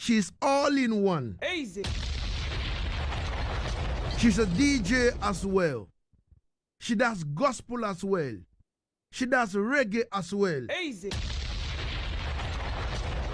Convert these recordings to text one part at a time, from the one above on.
She's all in one. Easy. She's a DJ as well. She does gospel as well. She does reggae as well. Easy.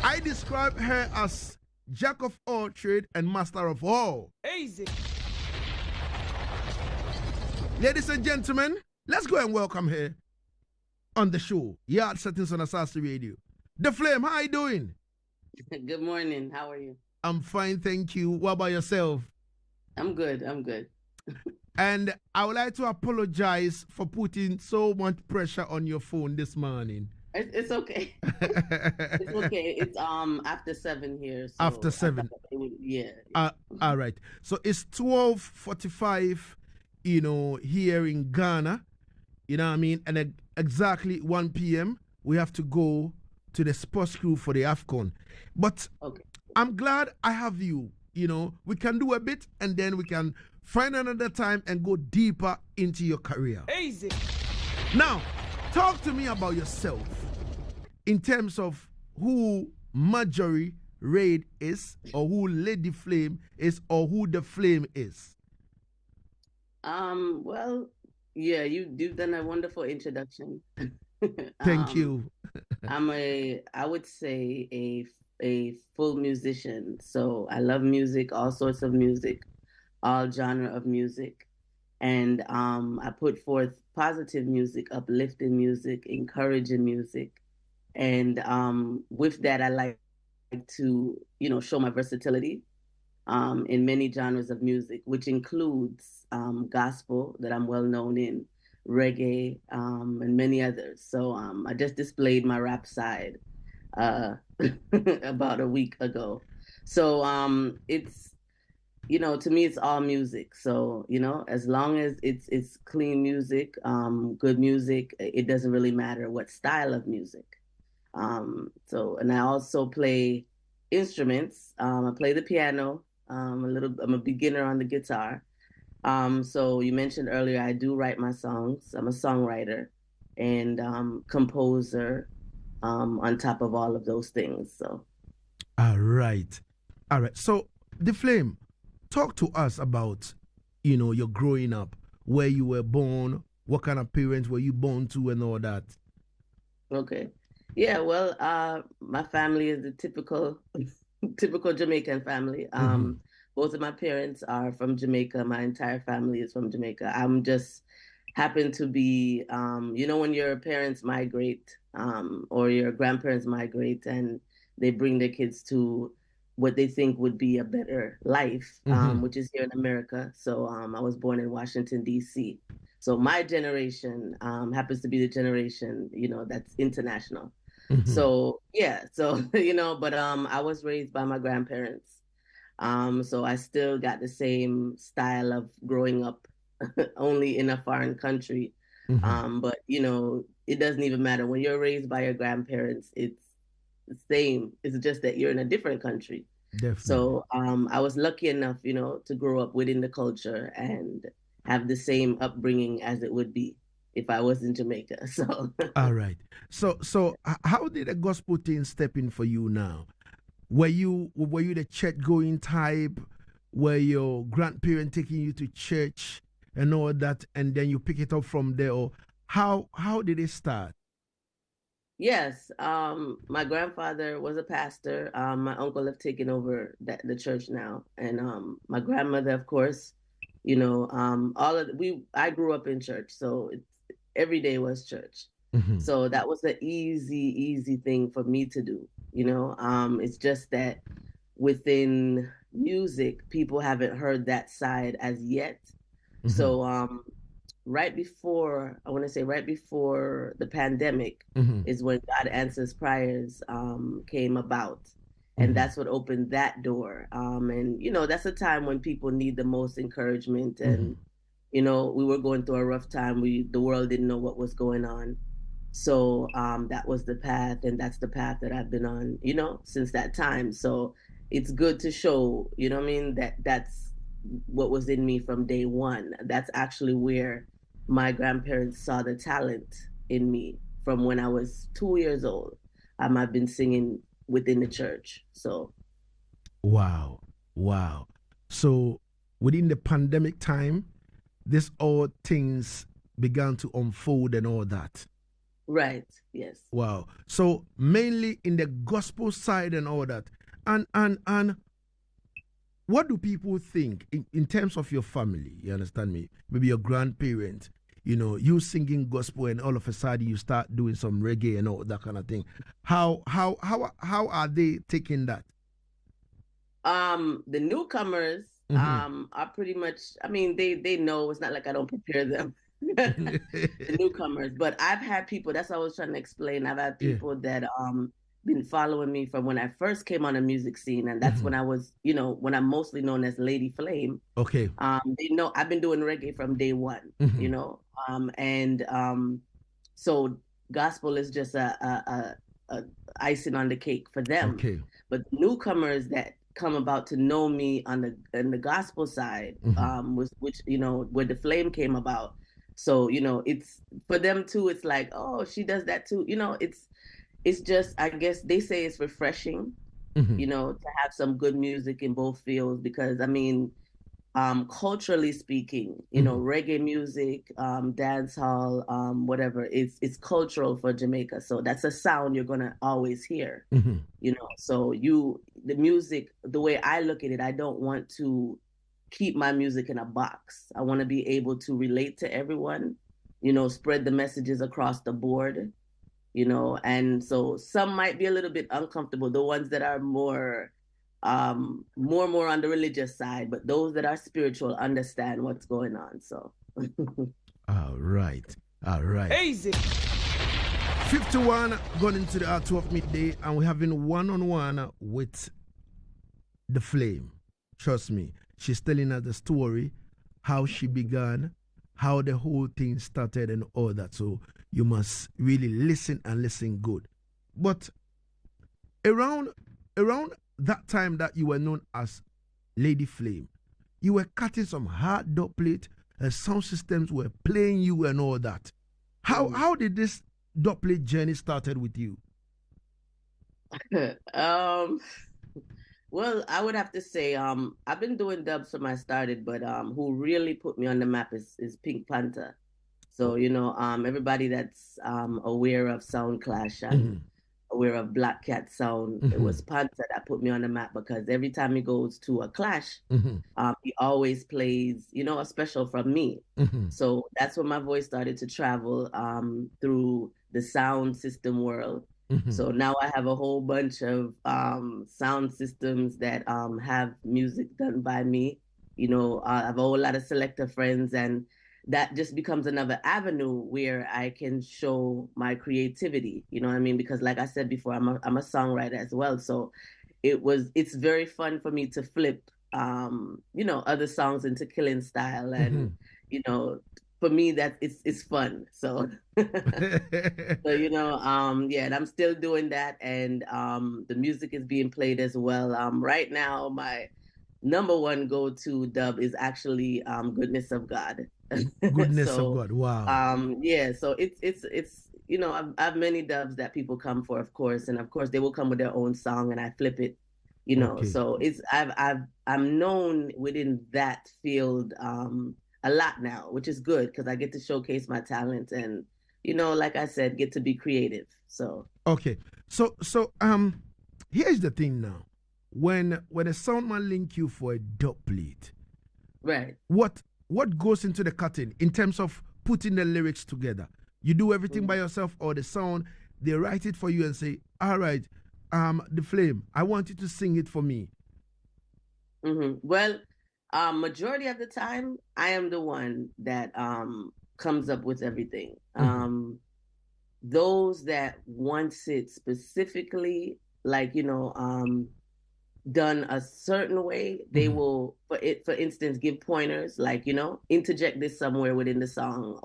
I describe her as jack of all trade and master of all. Easy. Ladies and gentlemen, let's go and welcome her on the show. Yaad Settingz on Asaase Radio. The Flame, how are you doing? Good morning. How are you? I'm fine, thank you. What about yourself? I'm good. I'm good. And I would like to apologize for putting so much pressure on your phone this morning. It's okay. It's okay. It's after 7 here. So After 7. Yeah. All right. So it's 12:45, here in Ghana. You know what I mean? And at exactly 1 p.m. we have to go to the sports crew for the AFCON. But okay. I'm glad I have you. We can do a bit and then we can find another time and go deeper into your career. Easy. Now, talk to me about yourself in terms of who Marjorie Reid is, or who Lady Flame is, or who the Flame is. Well, yeah, you've done a wonderful introduction. Thank you. I would say a full musician. So I love music, all sorts of music, all genre of music. And I put forth positive music, uplifting music, encouraging music. And with that, I like to, show my versatility in many genres of music, which includes gospel that I'm well known in, reggae, and many others. So I just displayed my rap side about a week ago. So it's, to me, it's all music. So, as long as it's clean music, good music, it doesn't really matter what style of music. And I also play instruments. I play the piano. I'm a beginner on the guitar. So you mentioned earlier, I do write my songs. I'm a songwriter and composer on top of all of those things. So. All right. So the Flame, talk to us about, your growing up, where you were born, what kind of parents were you born to and all that. Okay. Yeah, well, my family is a typical Jamaican family. Both of my parents are from Jamaica. My entire family is from Jamaica. I'm just happen to be, when your parents migrate or your grandparents migrate and they bring their kids to what they think would be a better life, which is here in America. So I was born in Washington, D.C. So my generation happens to be the generation, that's international. So, yeah, but I was raised by my grandparents. So I still got the same style of growing up only in a foreign country. But, it doesn't even matter. When you're raised by your grandparents, it's the same. It's just that you're in a different country. Definitely. So I was lucky enough, to grow up within the culture and have the same upbringing as it would be if I was in Jamaica. So all right. So how did the gospel thing step in for you now? Were you the church going type? Were your grandparents taking you to church and all that, and then you pick it up from there? Or how did it start? Yes, my grandfather was a pastor. My uncle have taken over the church now, and my grandmother, of course, I grew up in church, so every day was church. So that was an easy thing for me to do. It's just that within music, people haven't heard that side as yet. So right before the pandemic is when God Answers Prayers came about. And that's what opened that door. And, that's a time when people need the most encouragement. And, we were going through a rough time. The world didn't know what was going on. So that was the path. And that's the path that I've been on, since that time. So it's good to show, that's what was in me from day one. That's actually where my grandparents saw the talent in me from when I was 2 years old. I've been singing within the church. So Wow. Wow. So within the pandemic time, this all things began to unfold and all that. Right. Yes. Wow. So mainly in the gospel side and all that. And what do people think in terms of your family? You understand me? Maybe your grandparents, you singing gospel and all of a sudden you start doing some reggae and all that kind of thing. How are they taking that? The newcomers are pretty much, I mean, they know. It's not like I don't prepare them. The newcomers, but I've had people, that's what I was trying to explain. I've had Yeah. people that been following me from when I first came on the music scene, and that's when I was, when I'm mostly known as Lady Flame. Okay. They know I've been doing reggae from day one, so gospel is just a icing on the cake for them. Okay. But newcomers that come about to know me on the gospel side, was which where the flame came about. So it's for them too. It's like, oh, she does that too. It's just, I guess they say it's refreshing, to have some good music in both fields, because I mean, culturally speaking, reggae music, dance hall, whatever, it's cultural for Jamaica. So that's a sound you're gonna always hear. So the music, the way I look at it, I don't want to keep my music in a box. I want to be able to relate to everyone, spread the messages across the board, and so some might be a little bit uncomfortable, the ones that are more on the religious side, but those that are spiritual understand what's going on. So all right. Easy. 51 going into the hour 12 midday, and we're having one-on-one with the flame. Trust me, she's telling us the story, how she began, how the whole thing started and all that. So you must really listen and listen good. But around that time that you were known as Lady Flame, you were cutting some hard dubplate, sound systems were playing you and all that. How did this dubplate journey started with you? Well, I would have to say, I've been doing dubs from I started, but who really put me on the map is Pink Panther. So everybody that's aware of Sound Clash and aware of Black Cat Sound, it was Panther that put me on the map, because every time he goes to a clash, he always plays, a special from me. So that's when my voice started to travel through the sound system world. So now I have a whole bunch of sound systems that have music done by me. I have a whole lot of selector friends, and that just becomes another avenue where I can show my creativity. You know what I mean? Because like I said before, I'm a songwriter as well. So it's very fun for me to flip other songs into Killing Style, and for me that it's fun. So and I'm still doing that, and the music is being played as well. Right now my number one go-to dub is actually Goodness of God. Goodness So, of God. Wow. So it's I have many dubs that people come for, of course, and of course they will come with their own song, and I flip it. Okay. So I'm known within that field a lot now, which is good, because I get to showcase my talent, and like I said, get to be creative. So okay, so here's the thing now. When a soundman link you for a dubplate, right, what goes into the cutting in terms of putting the lyrics together? You do everything by yourself, or the sound they write it for you and say, all right, the flame, I want you to sing it for me? Well, majority of the time I am the one that comes up with everything. Those that wants it specifically, like done a certain way, they will, for instance, give pointers, like interject this somewhere within the song,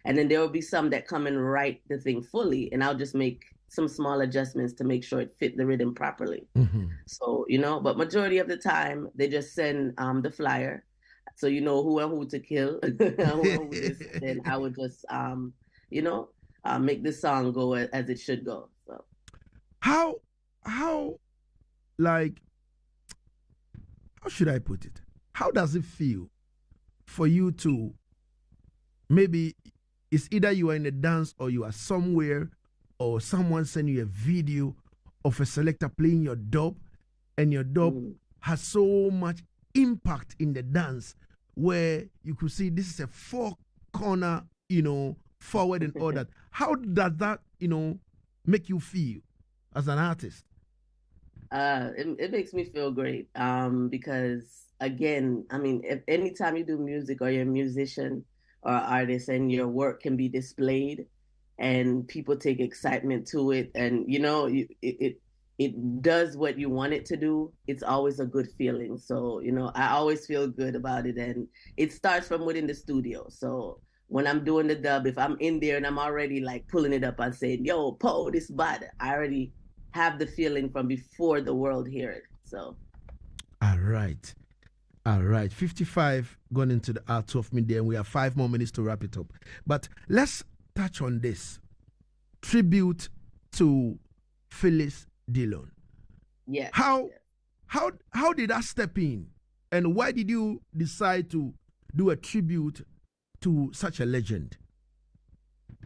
and then there will be some that come and write the thing fully, and I'll just make some small adjustments to make sure it fit the rhythm properly. So but majority of the time they just send the flyer, so who and who to kill, who and who this, then I would just make this song go as it should go. So how like how should I put it? How does it feel for you to, maybe it's either you are in a dance or you are somewhere or someone send you a video of a selector playing your dub, and your dub has so much impact in the dance where you could see this is a four corner, forward and all that. How does that, make you feel as an artist? It makes me feel great because, again, I mean, if anytime you do music or you're a musician or artist and your work can be displayed and people take excitement to it, and it does what you want it to do, it's always a good feeling. So I always feel good about it, and it starts from within the studio. So when I'm doing the dub, if I'm in there and I'm already like pulling it up and saying, yo, Poe, this bad, I already have the feeling from before the world hear it. So all right. 55 gone into the hour 12 minutes, and we have 5 more minutes to wrap it up. But let's touch on this tribute to Phyllis Dillon. Yeah. How did that step in, and why did you decide to do a tribute to such a legend?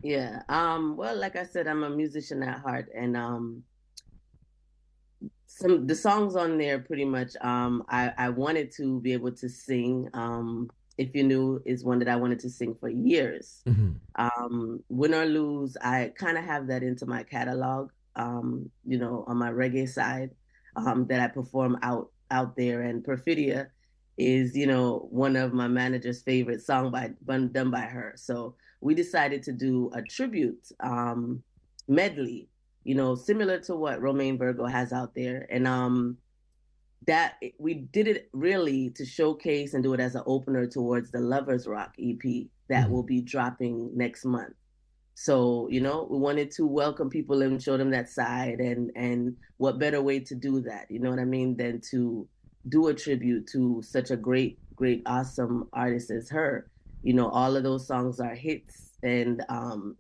Yeah. Well, like I said, I'm a musician at heart, and the songs on there pretty much I wanted to be able to sing. If You Knew is one that I wanted to sing for years. Win or Lose, I kind of have that into my catalog, on my reggae side, that I perform out there. And Perfidia is, one of my manager's favorite song done by her. So we decided to do a tribute medley, similar to what Romain Virgo has out there. And that we did it really to showcase and do it as an opener towards the Lovers Rock EP that will be dropping next month. So, we wanted to welcome people and show them that side, and what better way to do that, you know what I mean, than to do a tribute to such a great, awesome artist as her. All of those songs are hits, and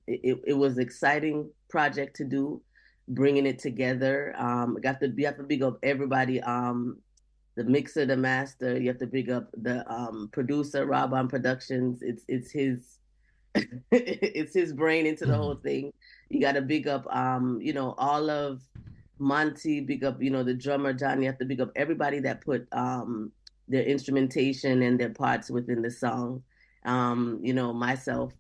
it was an exciting project to do, bringing it together. You have to big up everybody, the mixer, the master. You have to big up the producer, Rob on Productions. It's his it's his brain into the whole thing. You got to big up all of Monty, big up the drummer John. You have to big up everybody that put their instrumentation and their parts within the song. Myself,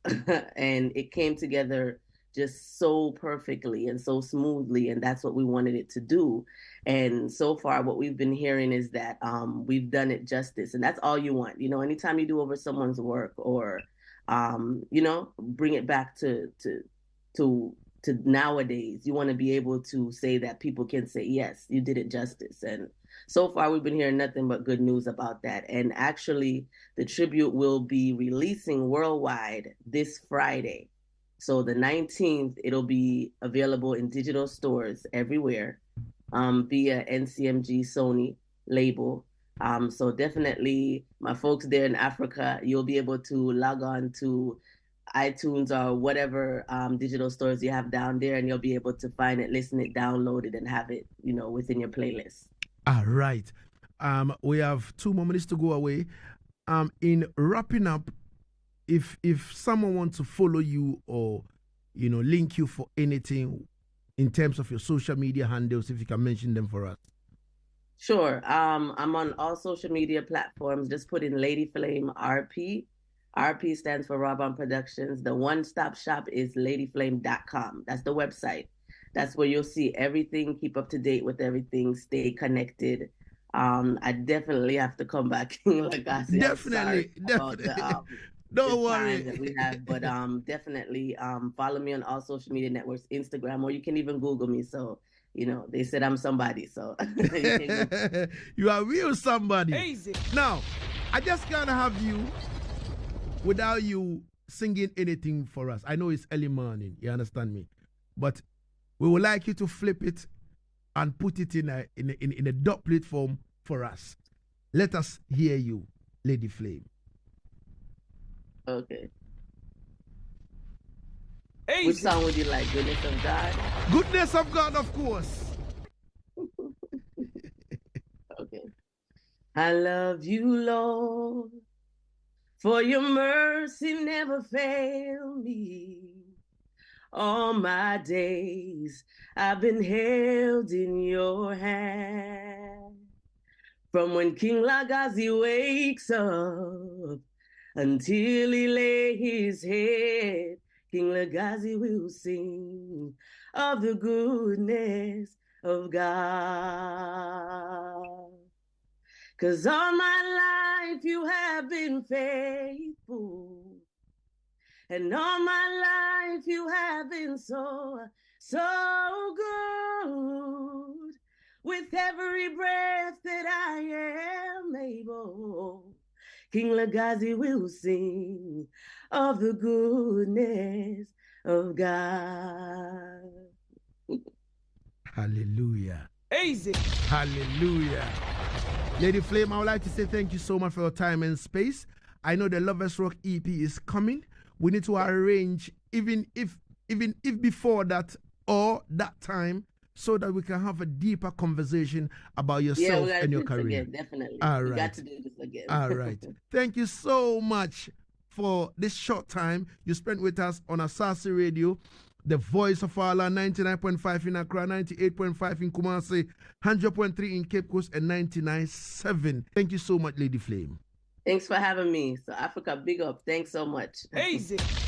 and it came together just so perfectly and so smoothly, and that's what we wanted it to do. And so far what we've been hearing is that we've done it justice, and that's all you want. Anytime you do over someone's work, or bring it back to nowadays, you want to be able to say that people can say, yes, you did it justice. And so far we've been hearing nothing but good news about that. And actually the tribute will be releasing worldwide this Friday. So the 19th, it'll be available in digital stores everywhere, via NCMG Sony label. So definitely my folks there in Africa, you'll be able to log on to iTunes or whatever digital stores you have down there, and you'll be able to find it, listen it, download it, and have it, within your playlist. All right. We have 2 more minutes to go away. In wrapping up, if someone wants to follow you or link you for anything in terms of your social media handles, if you can mention them for us. Sure. I'm on all social media platforms. Just put in Lady Flame RP. RP stands for Rob on Productions. The one-stop shop is ladyflame.com. That's the website. That's where you'll see everything, keep up to date with everything, stay connected. I definitely have to come back in Lagazee. Definitely. Don't worry. That we have, but definitely follow me on all social media networks, Instagram, or you can even Google me. So they said I'm somebody, so you are real somebody. Easy. Now, I just can't have you without you singing anything for us. I know it's early morning, you understand me, but we would like you to flip it and put it in a Dubplate form for us. Let us hear you, Lady Flame. Okay. Easy. Which song would you like? Goodness of God? Goodness of God, of course. Okay. I love you, Lord, for your mercy never failed me. All my days I've been held in your hand. From when King Lagazee wakes up until he lay his head, King Lagazee will sing of the goodness of God. 'Cause all my life you have been faithful. And all my life you have been so, so good. With every breath that I am able, King Lagazee will sing of the goodness of God. Hallelujah. Easy. Hallelujah. Lady Flame, I would like to say thank you so much for your time and space. I know the Lovers Rock EP is coming. We need to arrange even if before that or that time, so that we can have a deeper conversation about yourself and your career. Again, definitely. All right. We got to do this again. All right. Thank you so much for this short time you spent with us on Asaase Radio, the voice of Allah, 99.5 in Accra, 98.5 in Kumasi, 100.3 in Cape Coast, and 99.7. Thank you so much, Lady Flame. Thanks for having me. So Africa, big up. Thanks so much. Easy.